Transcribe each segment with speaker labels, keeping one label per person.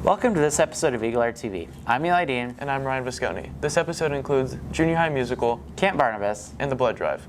Speaker 1: Welcome to this episode of EagleAir TV. I'm Eli Dean.
Speaker 2: And I'm Ryan Visconti. This episode includes Junior High Musical,
Speaker 1: Camp Barnabas,
Speaker 2: and the Blood Drive.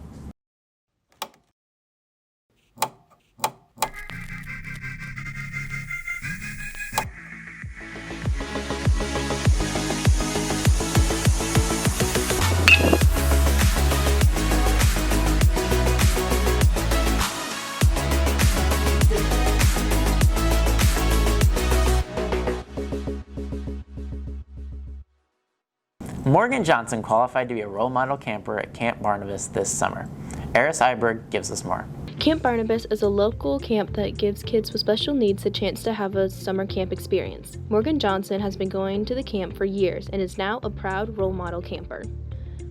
Speaker 1: Morgan Johnson qualified to be a role model camper at Camp Barnabas this summer. Eris Iberg gives us more.
Speaker 3: Camp Barnabas is a local camp that gives kids with special needs a chance to have a summer camp experience. Morgan Johnson has been going to the camp for years and is now a proud role model camper.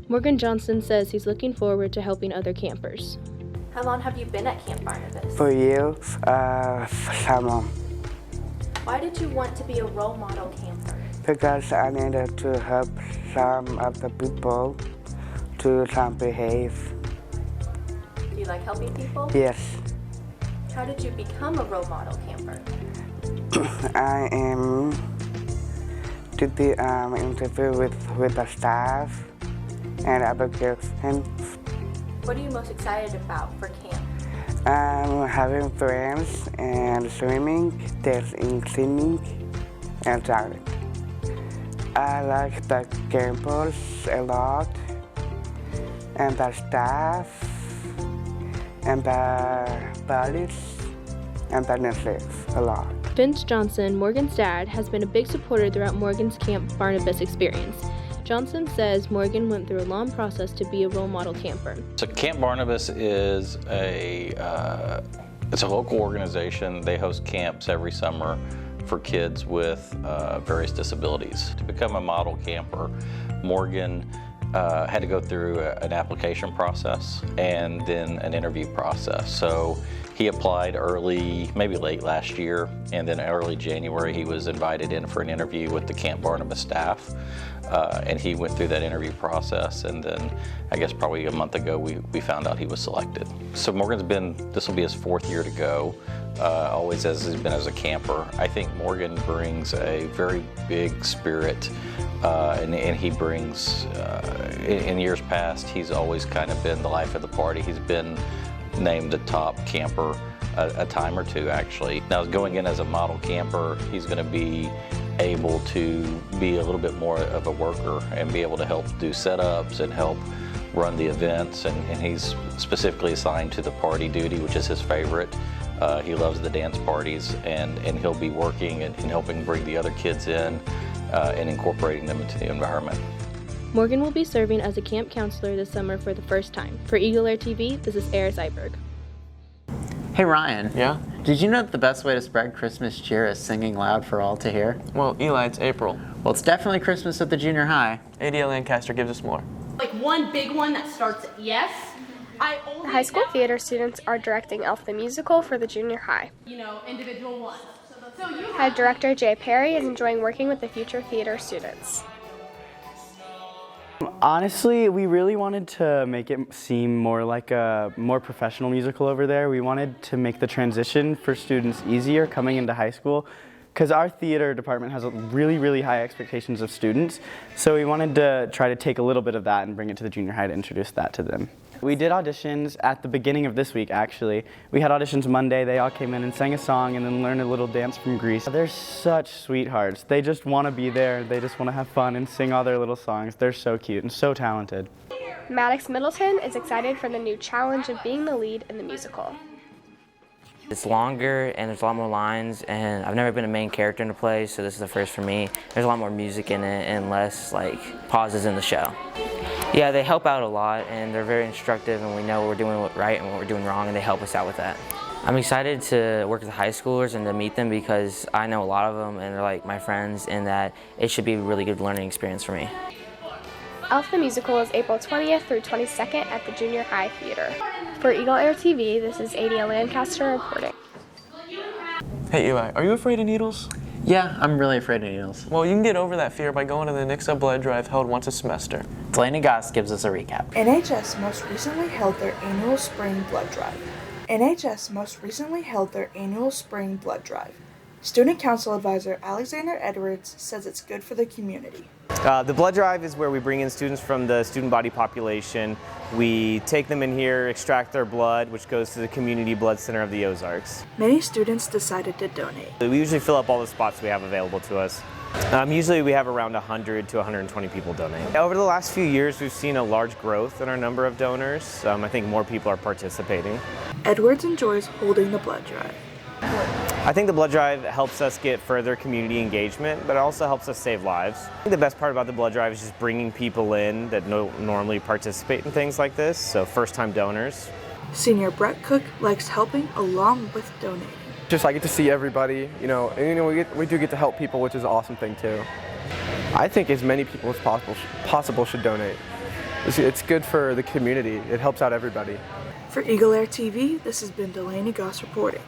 Speaker 3: Morgan Johnson says he's looking forward to helping other campers.
Speaker 4: How long have you been at Camp Barnabas?
Speaker 5: For years, summer.
Speaker 4: Why did you want to be a role model camper?
Speaker 5: Because I needed to help some of the people to behave.
Speaker 4: Do you like helping people?
Speaker 5: Yes.
Speaker 4: How did you become a role model camper?
Speaker 5: I am to the interview with the staff and other questions.
Speaker 4: What are you most excited about for camp?
Speaker 5: Having friends and swimming, dancing, singing, and traveling. I like the campus a lot, and the staff, and the buddies, and the nurses a lot.
Speaker 3: Vince Johnson, Morgan's dad, has been a big supporter throughout Morgan's Camp Barnabas experience. Johnson says Morgan went through a long process to be a role model camper.
Speaker 6: So Camp Barnabas is it's a local organization. They host camps every summer for kids with various disabilities. To become a model camper, Morgan had to go through an application process and then an interview process. So he applied early, maybe late last year, and then early January he was invited in for an interview with the Camp Barnabas staff. And he went through that interview process, and then I guess probably a month ago we found out he was selected. So this will be his fourth year to go, always has been as a camper. I think Morgan brings a very big spirit, and he brings, in years past, he's always kind of been the life of the party. He's been named the top camper a time or two, actually. Now, going in as a model camper, he's going to be able to be a little bit more of a worker and be able to help do setups and help run the events, and he's specifically assigned to the party duty, which is his favorite. He loves the dance parties, and he'll be working and helping bring the other kids in and incorporating them into the environment.
Speaker 3: Morgan will be serving as a camp counselor this summer for the first time. For EagleAir TV, this is Eris Iberg.
Speaker 1: Hey Ryan.
Speaker 2: Yeah?
Speaker 1: Did you know that the best way to spread Christmas cheer is singing loud for all to hear?
Speaker 2: Well, Eli, it's April.
Speaker 1: Well, it's definitely Christmas at the junior high.
Speaker 2: ADL Lancaster gives us more.
Speaker 7: Like one big one that starts at yes.
Speaker 8: The high school theater students are directing Elf the Musical for the junior high.
Speaker 7: Individual ones. So you
Speaker 8: Head director Jay Perry is enjoying working with the future theater students.
Speaker 9: Honestly, we really wanted to make it seem more like a more professional musical over there. We wanted to make the transition for students easier coming into high school, because our theater department has really, really high expectations of students. So we wanted to try to take a little bit of that and bring it to the junior high to introduce that to them. We did auditions at the beginning of this week, actually. We had auditions Monday. They all came in and sang a song and then learned a little dance from Greece. They're such sweethearts. They just want to be there. They just want to have fun and sing all their little songs. They're so cute and so talented.
Speaker 8: Maddox Middleton is excited for the new challenge of being the lead in the musical.
Speaker 10: It's longer and there's a lot more lines, and I've never been a main character in a play, so this is the first for me. There's a lot more music in it and less pauses in the show. Yeah, they help out a lot, and they're very instructive, and we know what we're doing right and what we're doing wrong, and they help us out with that. I'm excited to work with the high schoolers and to meet them because I know a lot of them, and they're like my friends, and that it should be a really good learning experience for me.
Speaker 8: Elf the Musical is April 20th through 22nd at the Junior High Theater. For EagleAir TV, this is ADL Lancaster reporting.
Speaker 2: Hey Eli, are you afraid of needles?
Speaker 1: Yeah, I'm really afraid of needles.
Speaker 2: Well, you can get over that fear by going to the Nixa Blood Drive held once a semester.
Speaker 1: Delaney Goss gives us a recap.
Speaker 11: NHS most recently held their annual spring blood drive. NHS most recently held their annual spring blood drive. Student Council Advisor Alexander Edwards says it's good for the community.
Speaker 12: The blood drive is where we bring in students from the student body population. We take them in here, extract their blood, which goes to the Community Blood Center of the Ozarks.
Speaker 11: Many students decided to donate.
Speaker 12: We usually fill up all the spots we have available to us. Usually we have around 100 to 120 people donate. Over the last few years, we've seen a large growth in our number of donors. I think more people are participating.
Speaker 11: Edwards enjoys holding the blood drive.
Speaker 12: I think the blood drive helps us get further community engagement, but it also helps us save lives. I think the best part about the blood drive is just bringing people in that don't normally participate in things like this, so first-time donors.
Speaker 11: Senior Brett Cook likes helping along with donating.
Speaker 13: Just I get to see everybody, and we do get to help people, which is an awesome thing too. I think as many people as possible should donate. It's good for the community. It helps out everybody.
Speaker 11: For EagleAir TV, this has been Delaney Goss reporting.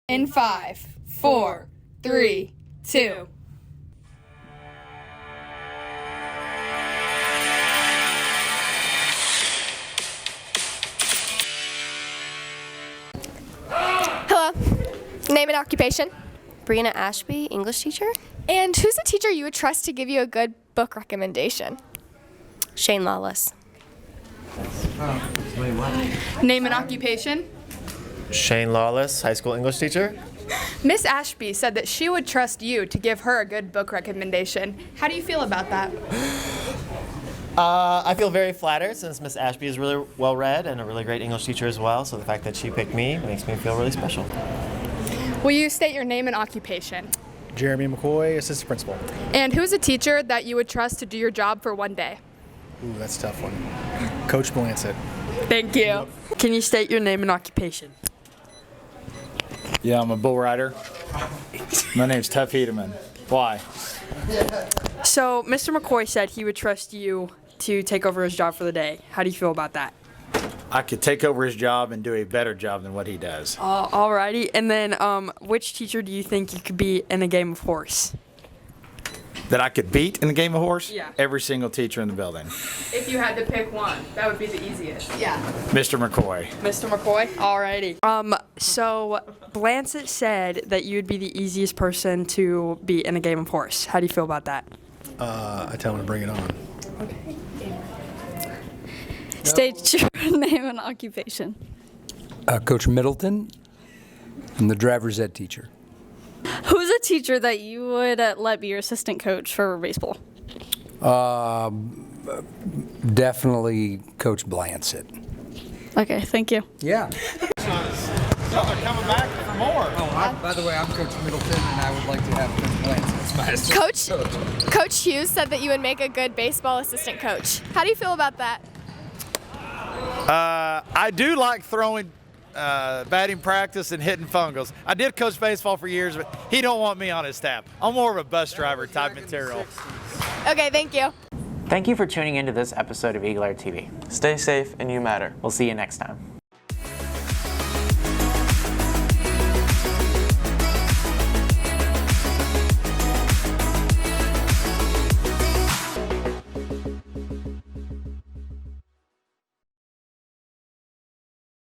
Speaker 14: In 5, 4, 3, 2.
Speaker 8: Hello. Name and occupation?
Speaker 15: Brianna Ashby, English teacher.
Speaker 8: And who's a teacher you would trust to give you a good book recommendation?
Speaker 15: Shane Lawless.
Speaker 14: Name and occupation?
Speaker 16: Shane Lawless, high school English teacher.
Speaker 14: Miss Ashby said that she would trust you to give her a good book recommendation. How do you feel about that?
Speaker 16: I feel very flattered since Miss Ashby is really well read and a really great English teacher as well, so the fact that she picked me makes me feel really special.
Speaker 14: Will you state your name and occupation?
Speaker 17: Jeremy McCoy, assistant principal.
Speaker 14: And who's a teacher that you would trust to do your job for one day?
Speaker 17: Ooh, that's a tough one. Coach Blancett.
Speaker 14: Thank you.
Speaker 18: Can you state your name and occupation?
Speaker 19: Yeah, I'm a bull rider. My name's Tuff Hedeman. Why?
Speaker 18: So, Mr. McCoy said he would trust you to take over his job for the day. How do you feel about that?
Speaker 19: I could take over his job and do a better job than what he does.
Speaker 18: Alrighty. And then, which teacher do you think you could be in a game of horse?
Speaker 19: That I could beat in a game of horse?
Speaker 14: Yeah.
Speaker 19: Every single teacher in the building.
Speaker 14: If you had to pick one, that would be the easiest. Yeah.
Speaker 19: Mr. McCoy.
Speaker 14: Mr. McCoy?
Speaker 18: Alrighty. So Blancett said that you would be the easiest person to be in a game of horse. How do you feel about that?
Speaker 17: I tell him to bring it on.
Speaker 14: Okay.
Speaker 20: State your name and occupation.
Speaker 21: Coach Middleton. I'm the driver's ed teacher.
Speaker 20: Who's a teacher that you would let be your assistant coach for baseball?
Speaker 21: Definitely Coach Blancett.
Speaker 20: Okay, thank you.
Speaker 21: Yeah.
Speaker 19: Y'all are coming back for more.
Speaker 21: Oh, by the way, I'm Coach Middleton, and I would like to have Coach Blancett as my assistant
Speaker 8: Coach Hughes said that you would make a good baseball assistant coach. How do you feel about that?
Speaker 19: I do like throwing batting practice and hitting fungals. I did coach baseball for years, but he don't want me on his staff. I'm more of a bus driver type material.
Speaker 8: Okay, thank you.
Speaker 1: Thank you for tuning into this episode of EagleAir TV.
Speaker 2: Stay safe and you matter.
Speaker 1: We'll see you next time.